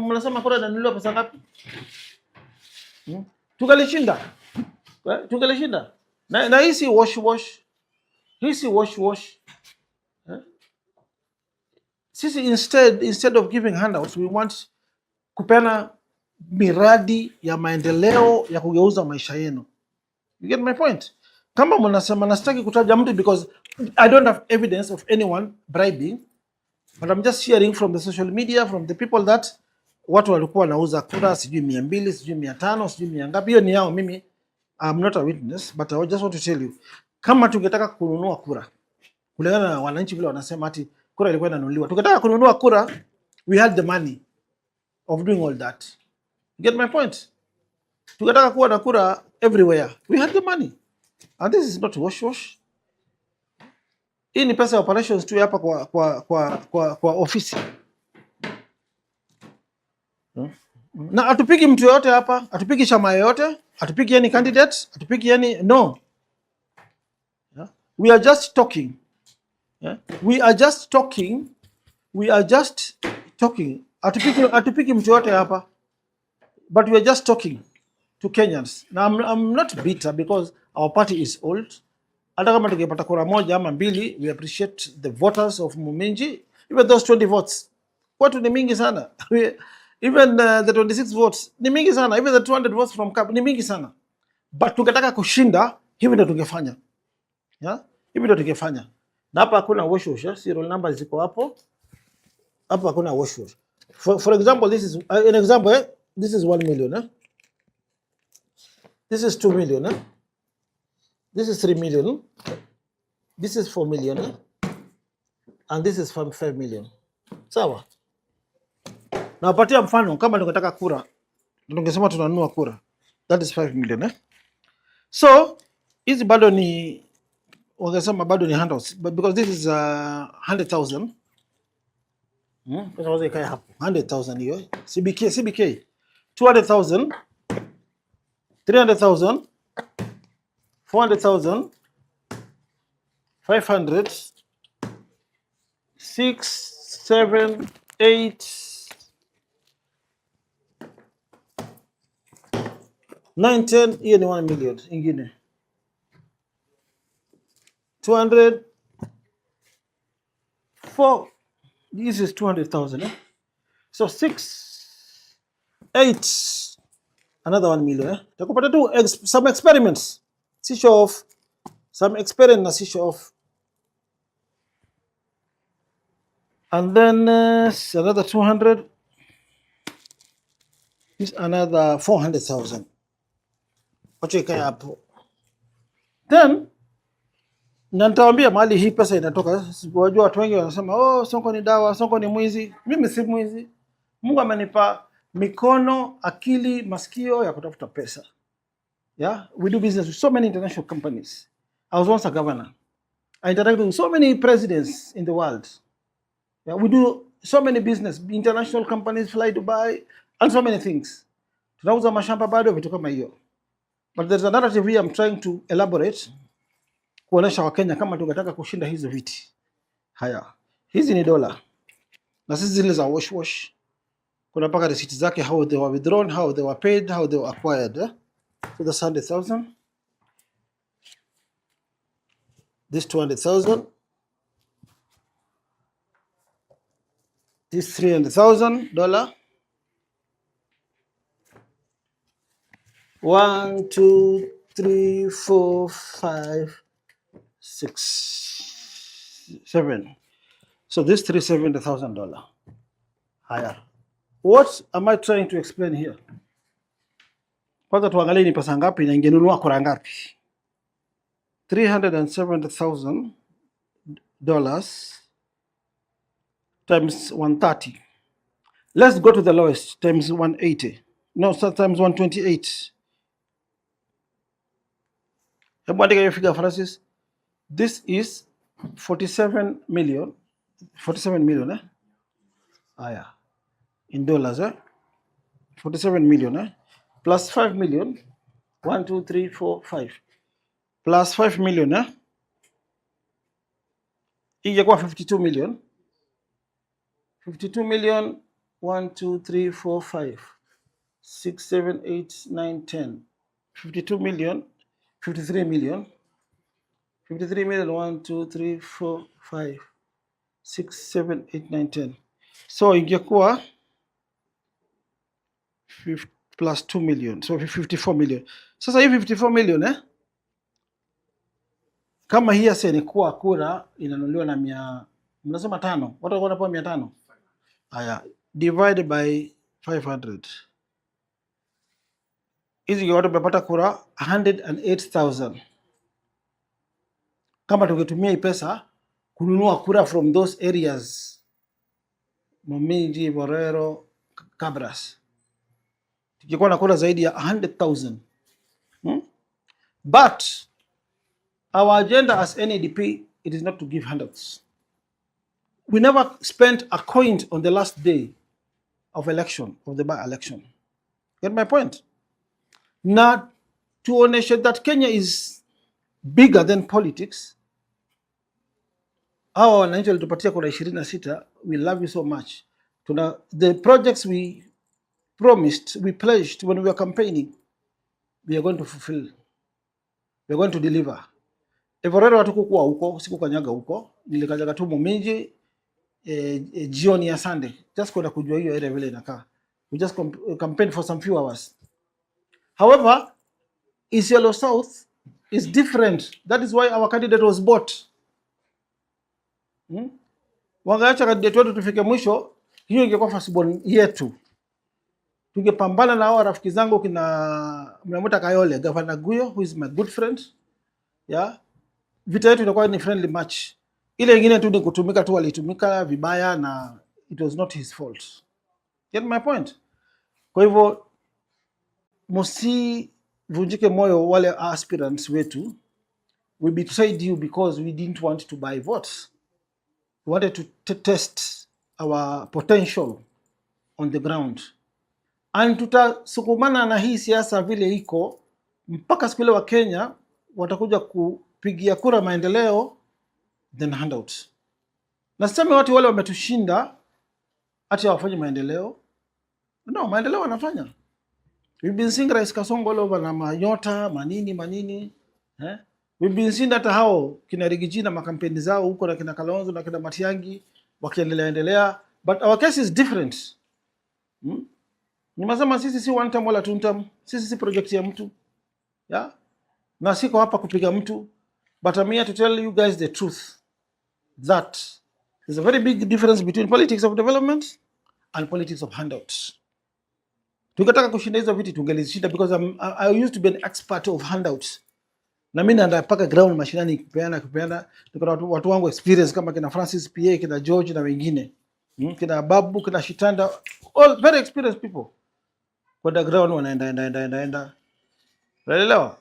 mnasema kura inanunuliwa pesa ngapi? Tungelishinda. Tungelishinda. Na hii si wash. Hii si wash. Sisi instead of giving handouts, we want kupena miradi ya maendeleo ya kugeuza maisha yenu. You get my point? Kama mnasema nastaki kutaja mtu because I don't have evidence of anyone bribing, but I'm just hearing from the social media, from the people that watu walikuwa wanauza kura sijui 200, sijui 500, sijui 100 ngapi. Hiyo ni yao, mimi I'm not a witness, but I just want to tell you, kama tungetaka kununua kura kulingana na wananchi vile wanasema ati kura ilikuwa inanunuliwa, tungetaka kununua kura, we had the money of doing all that. You get my point? Tungetaka kuwa na kura everywhere, we had the money. And this is not wash. Hii ni pesa ya operations tu hapa kwa ofisi. Na atupiki mtu yote hapa, atupiki chama yote, atupiki any candidate, atupiki any no. Yeah? We are just talking. Yeah? We are just talking. Atupiki mtu yote hapa. But we are just talking to Kenyans. Now I'm not bitter because our party is old. Hata kama tungepata kura moja ama mbili, we appreciate the voters of Muminji. Even those 20 votes, watu ni mingi sana. Even the 26 votes ni mingi sana. Even the 200 votes from CAP ni mingi sana. But tungetaka kushinda, hivi ndio tungefanya. Yeah? Hivi ndio tungefanya. Na hapa hakuna wash. Serial numbers ziko hapo. Hapa hakuna wash. For example, this is an example. This is 1 million. This is 2 million. This is 3 million. This is 4 million. And this is 5 million. Sawa? Na wapatia mfano kama tungetaka kura, tungesema tunanunua kura. That is 5 million. So, hizi bado ni wangesema bado ni handouts, but because this is 100,000. Pesa wazo ikae hapo. 100,000 hiyo. CBK. 200,000. 300,000. 400,000, 500, 6, 7, 8, 9, 10. Hiyo ni 1 million ingine. 200, 4. This is 200,000. So 6, 8, another 1 million. Takupata tu some experiments. Si show off. Some experiment na si show off. And then another 200. This another 400,000. Wacha ikae hapo. Then na nitawaambia mahali hii pesa inatoka. Wajua watu wengi wanasema Sonko ni dawa, Sonko ni mwizi. Mimi si mwizi. Mungu amenipa mikono, akili, masikio ya kutafuta pesa. Yeah, we do business with so many international companies. I was once a governor. I interacted with so many presidents in the world. Yeah, we do so many business. International companies fly Dubai and so many things. Tunauza mashamba bado vitu kama hiyo. But there's a narrative here I'm trying to elaborate kuonesha Wakenya kama tungetaka kushinda hizo viti. Haya. Hizi ni dola. Na sisi zile za wash. Kuna paka receipt zake, how they were withdrawn, how they were paid, how they were acquired. So that's 100,000. This 200,000. This $300,000. 1, 2, 3, 4, 5, 6, 7. So this $370,000. Higher. What am I trying to explain here? Kwanza tuangalie ni pesa ngapi na ingenunua kura ngapi. $370,000 times 130. Let's go to the lowest, times 180. No, times 128. Hebu andika hiyo figure Francis. This is 47 million. 47 million, Aya. In dollars, 47 million, Plus 5 million. 1, 2, 3, 4, 5. Plus 5 million, Ingekuwa 52 million. 52 million 1 2 3 4 5 6 7 8 9 10 52 million 53 million 53 million 1 2 3 4 5 6 7 8 9 10. So ingekuwa plus 2 million, so 54 million. Sasa hii 54 million kama hii sasa ilikuwa kura inanunuliwa na mnasema 5, watu wako wanapewa 500. Haya, divide by 500. Hizi watu wamepata kura 108,000. Kama tungetumia hii pesa kununua kura from those areas, Momiji, Borero, Kabras, tungekuwa na kura zaidi ya 100,000. But our agenda as NADP, it is not to give handouts. We never spent a coin on the last day of election, of the by-election. Get my point? Na tuoneshe that Kenya is bigger than politics. Hawa wananchi walitupatia kura 26. We love you so much. The projects we promised, we pledged when we were campaigning, we are going to fulfill. We are going to deliver. Evorero hatukukuwa huko, sikukanyaga huko. Nilikanyaga tu Momiji jioni ya Sunday. Just kwenda kujua hiyo area vile inakaa. We just campaigned for some few hours. However, Isiolo South is different. That is why our candidate was bought. Wangaacha candidate wetu tufike mwisho, hiyo ingekuwa firstborn yetu. Tungepambana na hao rafiki zangu kina Mnamuta Kayole, Governor Guyo, who is my good friend. Yeah. Vita yetu inakuwa ni friendly match. Ile nyingine tu ni kutumika tu, walitumika vibaya na it was not his fault. Get my point? Kwa hivyo vunjike moyo wale aspirants wetu. We betrayed you because we didn't want to buy votes. We wanted to test our potential on the ground. And tutasukumana na hii siasa vile iko mpaka siku ile wa Kenya watakuja kupigia kura maendeleo then handout. Na sema watu wale wametushinda ati hawafanye maendeleo. No, maendeleo wanafanya. We've been seeing Rais Kasongo all over na Manyota, manini. We've been seeing hata hao kina Rigiji na makampeni zao huko na kina Kalonzo na kina Matiang'i wakiendelea. But our case is different. Nimesema sisi si one term wala two term. Sisi si project ya mtu. Yeah? Na siko hapa kupiga mtu. But I'm here to tell you guys the truth. That there's a very big difference between politics of development and politics of handouts. Tungetaka kushinda hizo viti tungelishinda because I used to be an expert of handouts. Na mimi naenda paka ground mashinani kupeana. Tuko na watu wangu experience kama kina Francis PA, kina George na wengine. Kina Babu, kina Shitanda, all very experienced people. Kwa the ground wanaenda. Unaelewa?